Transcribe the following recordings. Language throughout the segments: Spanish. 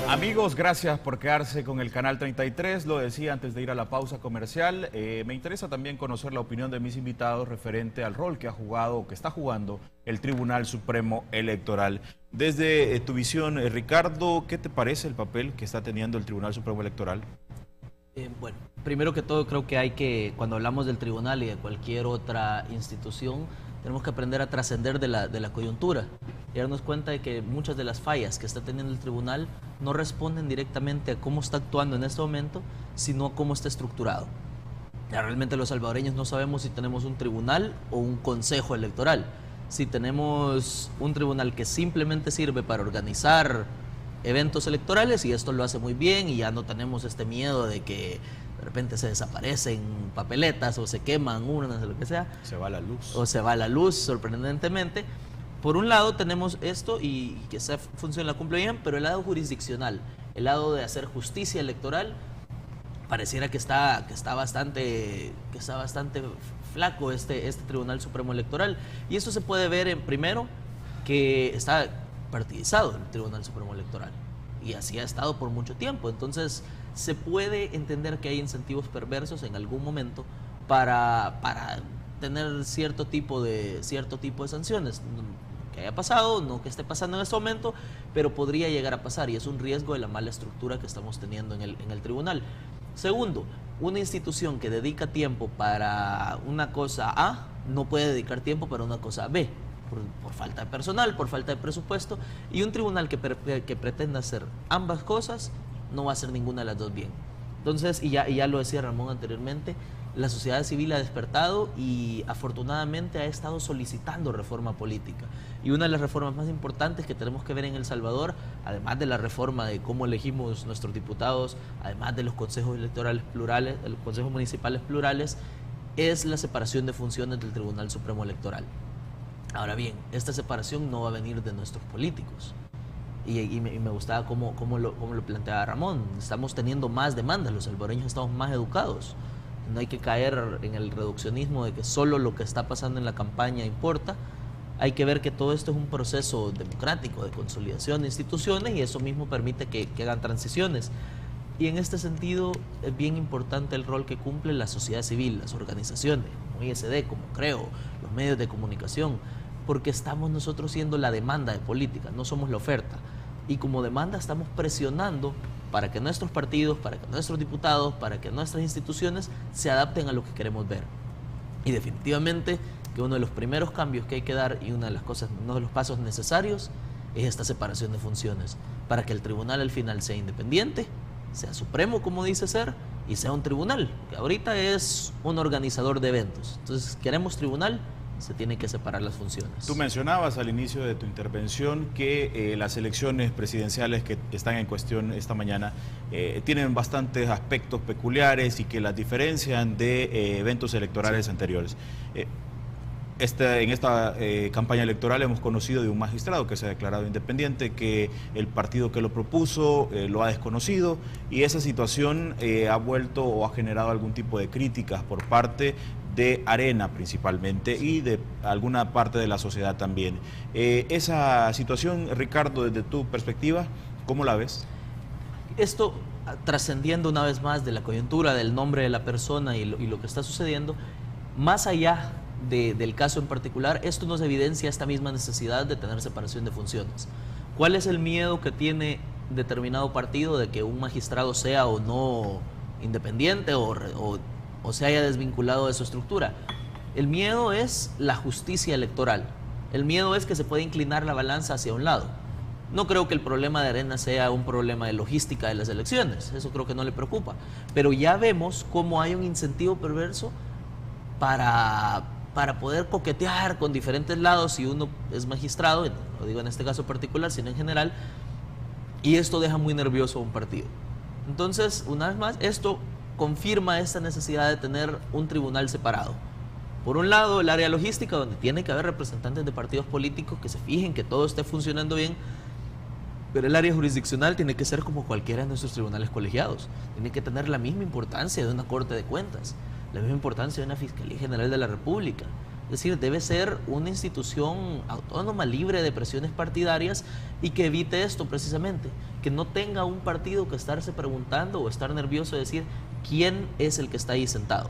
Amigos, gracias por quedarse con el Canal 33. Lo decía antes de ir a la pausa comercial. Me interesa también conocer la opinión de mis invitados referente al rol que ha jugado o que está jugando el Tribunal Supremo Electoral. Desde tu visión, Ricardo, ¿qué te parece el papel que está teniendo el Tribunal Supremo Electoral? Bueno, primero que todo creo que hay que, cuando hablamos del tribunal y de cualquier otra institución, tenemos que aprender a trascender de la coyuntura y darnos cuenta de que muchas de las fallas que está teniendo el tribunal no responden directamente a cómo está actuando en este momento, sino a cómo está estructurado. Ya realmente los salvadoreños no sabemos si tenemos un tribunal o un consejo electoral. Si tenemos un tribunal que simplemente sirve para organizar eventos electorales, y esto lo hace muy bien, y ya no tenemos este miedo de que de repente se desaparecen papeletas o se queman urnas o lo que sea. Se va la luz. O se va la luz, sorprendentemente. Por un lado tenemos esto y que esa función la cumple bien, pero el lado jurisdiccional, el lado de hacer justicia electoral, pareciera que está bastante flaco este Tribunal Supremo Electoral. Y eso se puede ver en, primero, que está partidizado el Tribunal Supremo Electoral, y así ha estado por mucho tiempo. Entonces se puede entender que hay incentivos perversos en algún momento para tener cierto tipo de sanciones. Que haya pasado, no que esté pasando en este momento, pero podría llegar a pasar, y es un riesgo de la mala estructura que estamos teniendo en el tribunal. Segundo, una institución que dedica tiempo para una cosa A no puede dedicar tiempo para una cosa B, por falta de personal, por falta de presupuesto, y un tribunal que pretenda hacer ambas cosas no va a hacer ninguna de las dos bien. Entonces, y ya lo decía Ramón anteriormente, la sociedad civil ha despertado y afortunadamente ha estado solicitando reforma política. Y una de las reformas más importantes que tenemos que ver en El Salvador, además de la reforma de cómo elegimos nuestros diputados, además de los consejos electorales plurales, los consejos municipales plurales, es la separación de funciones del Tribunal Supremo Electoral. Ahora bien, esta separación no va a venir de nuestros políticos. Y me gustaba cómo lo planteaba Ramón. Estamos teniendo más demandas, los salvadoreños estamos más educados. No hay que caer en el reduccionismo de que solo lo que está pasando en la campaña importa. Hay que ver que todo esto es un proceso democrático de consolidación de instituciones, y eso mismo permite que hagan transiciones. Y en este sentido es bien importante el rol que cumple la sociedad civil, las organizaciones, como ISD, como Creo, los medios de comunicación, porque estamos nosotros siendo la demanda de política, no somos la oferta. Y como demanda estamos presionando para que nuestros partidos, para que nuestros diputados, para que nuestras instituciones se adapten a lo que queremos ver. Y definitivamente que uno de los primeros cambios que hay que dar, y uno de los pasos necesarios, es esta separación de funciones, para que el tribunal al final sea independiente, sea supremo como dice ser, y sea un tribunal, que ahorita es un organizador de eventos. Entonces, queremos tribunal, se tienen que separar las funciones. Tú mencionabas al inicio de tu intervención que las elecciones presidenciales que están en cuestión esta mañana tienen bastantes aspectos peculiares y que las diferencian de eventos electorales anteriores. En esta campaña electoral hemos conocido de un magistrado que se ha declarado independiente, que el partido que lo propuso lo ha desconocido, y esa situación ha vuelto o ha generado algún tipo de críticas por parte de Arena principalmente y de alguna parte de la sociedad también. Esa situación, Ricardo, desde tu perspectiva, ¿cómo la ves? Esto, trascendiendo una vez más de la coyuntura, del nombre de la persona y lo que está sucediendo, más allá del caso en particular, esto nos evidencia esta misma necesidad de tener separación de funciones. ¿Cuál es el miedo que tiene determinado partido de que un magistrado sea o no independiente o se haya desvinculado de su estructura? El miedo es la justicia electoral. El miedo es que se puede inclinar la balanza hacia un lado. No creo que el problema de Arena sea un problema de logística de las elecciones, eso creo que no le preocupa. Pero ya vemos cómo hay un incentivo perverso para poder coquetear con diferentes lados si uno es magistrado, y no lo digo en este caso particular, sino en general, y esto deja muy nervioso a un partido. Entonces, una vez más, esto confirma esta necesidad de tener un tribunal separado. Por un lado, el área logística, donde tiene que haber representantes de partidos políticos que se fijen que todo esté funcionando bien, pero el área jurisdiccional tiene que ser como cualquiera de nuestros tribunales colegiados. Tiene que tener la misma importancia de una Corte de Cuentas, la misma importancia de una Fiscalía General de la República, Es decir, debe ser una institución autónoma, libre de presiones partidarias y que evite esto precisamente, que no tenga un partido que estarse preguntando o estar nervioso de decir quién es el que está ahí sentado,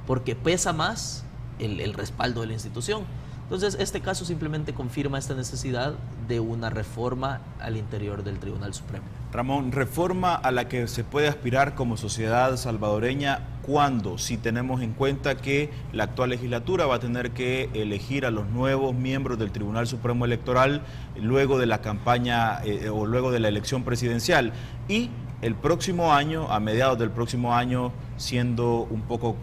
porque pesa más el respaldo de la institución. Entonces, este caso simplemente confirma esta necesidad de una reforma al interior del Tribunal Supremo. Ramón, reforma a la que se puede aspirar como sociedad salvadoreña, ¿cuándo? Si tenemos en cuenta que la actual legislatura va a tener que elegir a los nuevos miembros del Tribunal Supremo Electoral luego de la campaña o luego de la elección presidencial. Y el próximo año, a mediados del próximo año, siendo un poco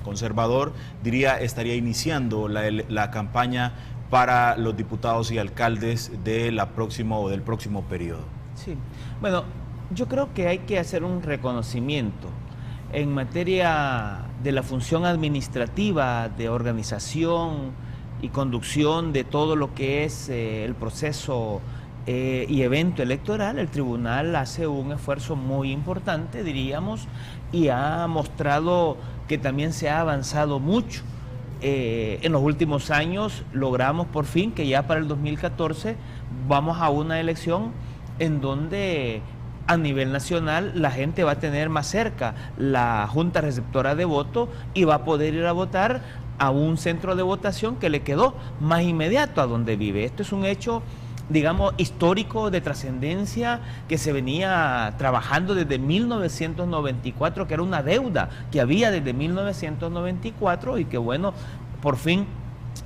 conservador, diría, estaría iniciando la campaña para los diputados y alcaldes de del próximo periodo. Sí, bueno, yo creo que hay que hacer un reconocimiento en materia de la función administrativa, de organización y conducción de todo lo que es el proceso y evento electoral. El tribunal hace un esfuerzo muy importante, diríamos, y ha mostrado que también se ha avanzado mucho. En los últimos años logramos por fin que ya para el 2014 vamos a una elección en donde a nivel nacional la gente va a tener más cerca la junta receptora de voto y va a poder ir a votar a un centro de votación que le quedó más inmediato a donde vive. Esto es un hecho, digamos, histórico, de trascendencia, que se venía trabajando desde 1994, que era una deuda que había desde 1994 y que, bueno, por fin,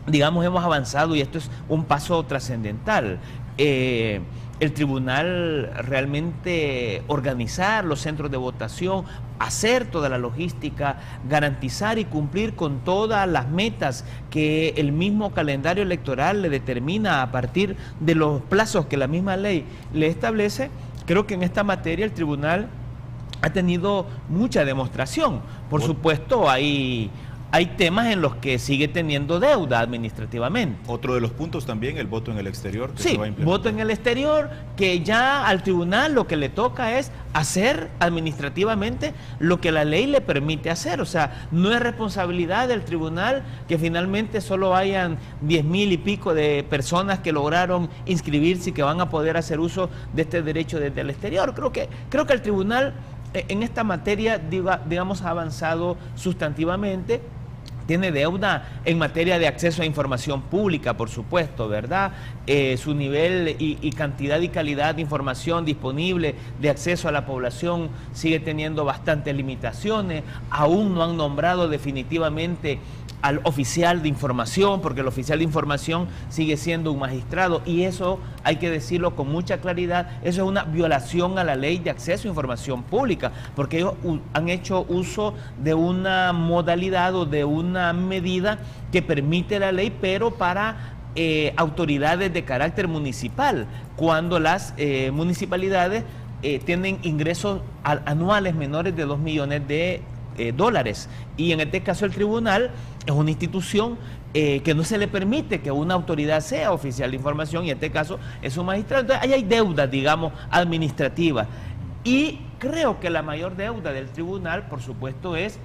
digamos, hemos avanzado y esto es un paso trascendental. El tribunal realmente organizar los centros de votación, hacer toda la logística, garantizar y cumplir con todas las metas que el mismo calendario electoral le determina a partir de los plazos que la misma ley le establece. Creo que en esta materia el tribunal ha tenido mucha demostración. Por supuesto, hay temas en los que sigue teniendo deuda administrativamente. Otro de los puntos también, el voto en el exterior. Que sí, se va a implementar. Voto en el exterior, que ya al tribunal lo que le toca es hacer administrativamente lo que la ley le permite hacer. O sea, no es responsabilidad del tribunal que finalmente solo hayan 10,000 y pico de personas que lograron inscribirse y que van a poder hacer uso de este derecho desde el exterior. Creo que el tribunal en esta materia, digamos, ha avanzado sustantivamente. Tiene deuda en materia de acceso a información pública, por supuesto, ¿verdad? Su nivel y cantidad y calidad de información disponible de acceso a la población sigue teniendo bastantes limitaciones. Aún no han nombrado definitivamente al oficial de información, porque el oficial de información sigue siendo un magistrado, y eso hay que decirlo con mucha claridad, eso es una violación a la ley de acceso a información pública, porque ellos han hecho uso de una modalidad o de una medida que permite la ley, pero para autoridades de carácter municipal, cuando las municipalidades tienen ingresos anuales menores de 2 millones de dólares, y en este caso el tribunal es una institución que no se le permite que una autoridad sea oficial de información, y en este caso es un magistrado. Entonces ahí hay deudas, digamos, administrativas, y creo que la mayor deuda del tribunal, por supuesto, es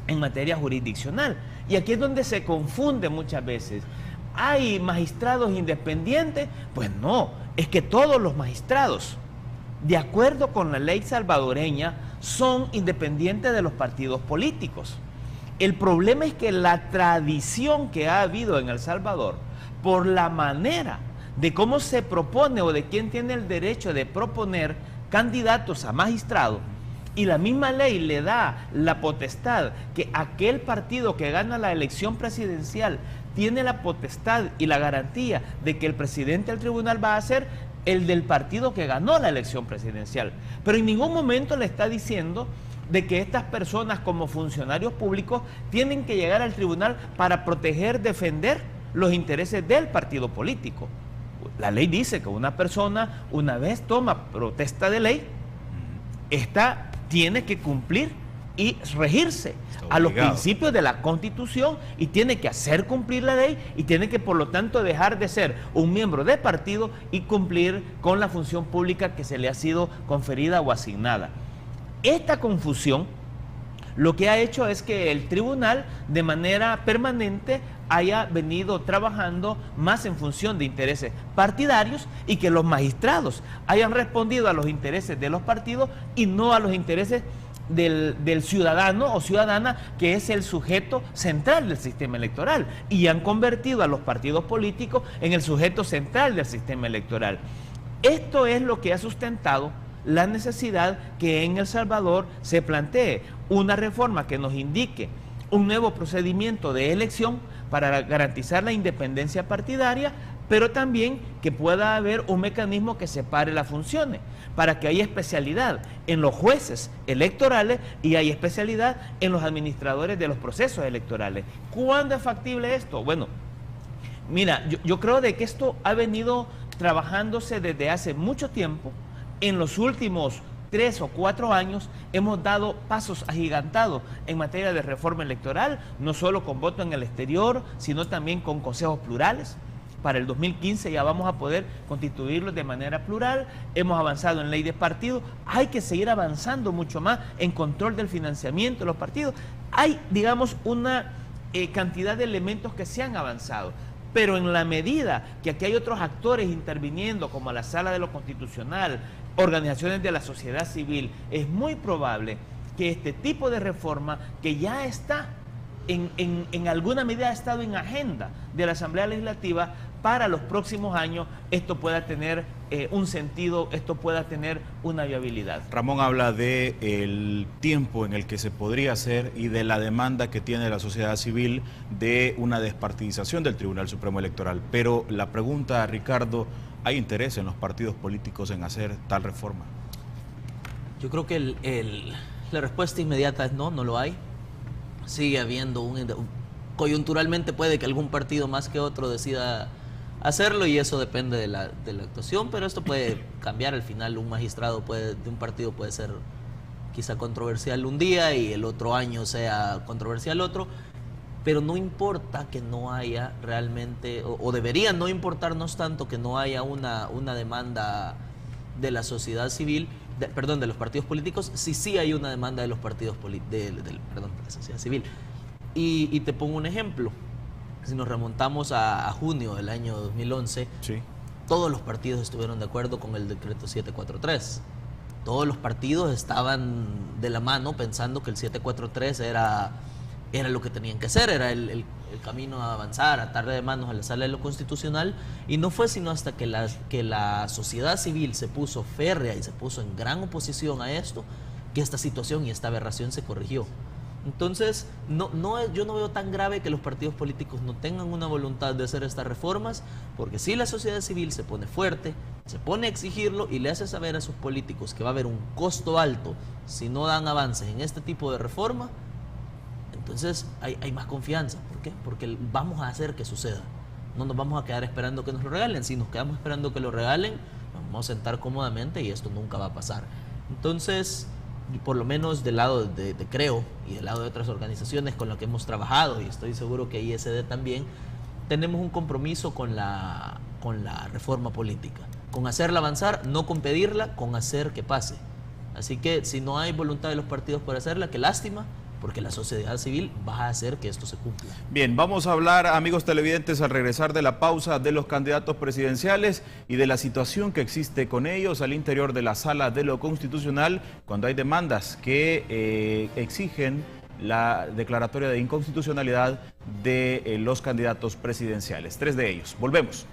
en materia jurisdiccional, y aquí es donde se confunde muchas veces. ¿Hay magistrados independientes? Pues no, es que todos los magistrados, de acuerdo con la ley salvadoreña, son independientes de los partidos políticos. El problema es que la tradición que ha habido en El Salvador, por la manera de cómo se propone o de quién tiene el derecho de proponer candidatos a magistrado, y la misma ley le da la potestad que aquel partido que gana la elección presidencial tiene la potestad y la garantía de que el presidente del tribunal va a ser el del partido que ganó la elección presidencial. Pero en ningún momento le está diciendo de que estas personas como funcionarios públicos tienen que llegar al tribunal para proteger, defender los intereses del partido político. La ley dice que una persona, una vez toma protesta de ley, esta tiene que cumplir y regirse a los principios de la Constitución, y tiene que hacer cumplir la ley, y tiene que, por lo tanto, dejar de ser un miembro de partido y cumplir con la función pública que se le ha sido conferida o asignada. Esta confusión lo que ha hecho es que el tribunal de manera permanente haya venido trabajando más en función de intereses partidarios y que los magistrados hayan respondido a los intereses de los partidos y no a los intereses del ciudadano o ciudadana, que es el sujeto central del sistema electoral, y han convertido a los partidos políticos en el sujeto central del sistema electoral. Esto es lo que ha sustentado la necesidad que en El Salvador se plantee una reforma que nos indique un nuevo procedimiento de elección para garantizar la independencia partidaria, pero también que pueda haber un mecanismo que separe las funciones, para que haya especialidad en los jueces electorales y haya especialidad en los administradores de los procesos electorales. ¿Cuándo es factible esto? Bueno, mira, yo creo de que esto ha venido trabajándose desde hace mucho tiempo. En los últimos 3 o 4 años hemos dado pasos agigantados en materia de reforma electoral, no solo con voto en el exterior, sino también con consejos plurales. Para el 2015 ya vamos a poder constituirlos de manera plural. Hemos avanzado en ley de partidos. Hay que seguir avanzando mucho más en control del financiamiento de los partidos. Hay, digamos, una cantidad de elementos que se han avanzado. Pero en la medida que aquí hay otros actores interviniendo, como la Sala de lo Constitucional, organizaciones de la sociedad civil, es muy probable que este tipo de reforma, que ya está en alguna medida ha estado en agenda de la Asamblea Legislativa, para los próximos años esto pueda tener un sentido, esto pueda tener una viabilidad. Ramón habla del tiempo en el que se podría hacer y de la demanda que tiene la sociedad civil de una despartidización del Tribunal Supremo Electoral. Pero la pregunta, Ricardo, ¿hay interés en los partidos políticos en hacer tal reforma? Yo creo que la respuesta inmediata es no, no lo hay. Sigue habiendo coyunturalmente puede que algún partido más que otro decida hacerlo y eso depende de la actuación, pero esto puede cambiar al final. Un magistrado de un partido puede ser quizá controversial un día y el otro año sea controversial otro, pero no importa que no haya realmente, o debería no importarnos tanto que no haya una demanda de la sociedad civil, de los partidos políticos, sí hay una demanda de los partidos de la sociedad civil. Y te pongo un ejemplo. Si nos remontamos a junio del año 2011, sí, todos los partidos estuvieron de acuerdo con el decreto 743. Todos los partidos estaban de la mano pensando que el 743 era lo que tenían que hacer, era el camino a avanzar, a atarle de manos a la Sala de lo Constitucional, y no fue sino hasta que la sociedad civil se puso férrea y se puso en gran oposición a esto, que esta situación y esta aberración se corrigió. Entonces, yo no veo tan grave que los partidos políticos no tengan una voluntad de hacer estas reformas, porque si la sociedad civil se pone fuerte, se pone a exigirlo y le hace saber a sus políticos que va a haber un costo alto si no dan avances en este tipo de reforma, entonces hay más confianza. ¿Por qué? Porque vamos a hacer que suceda. No nos vamos a quedar esperando que nos lo regalen. Si nos quedamos esperando que lo regalen, nos vamos a sentar cómodamente y esto nunca va a pasar. Entonces, por lo menos del lado de Creo y del lado de otras organizaciones con las que hemos trabajado, y estoy seguro que ISD también, tenemos un compromiso con la reforma política, con hacerla avanzar, no con pedirla, con hacer que pase. Así que si no hay voluntad de los partidos por hacerla, qué lástima, porque la sociedad civil va a hacer que esto se cumpla. Bien, vamos a hablar, amigos televidentes, al regresar de la pausa, de los candidatos presidenciales y de la situación que existe con ellos al interior de la Sala de lo Constitucional, cuando hay demandas que exigen la declaratoria de inconstitucionalidad de los candidatos presidenciales. 3 de ellos. Volvemos.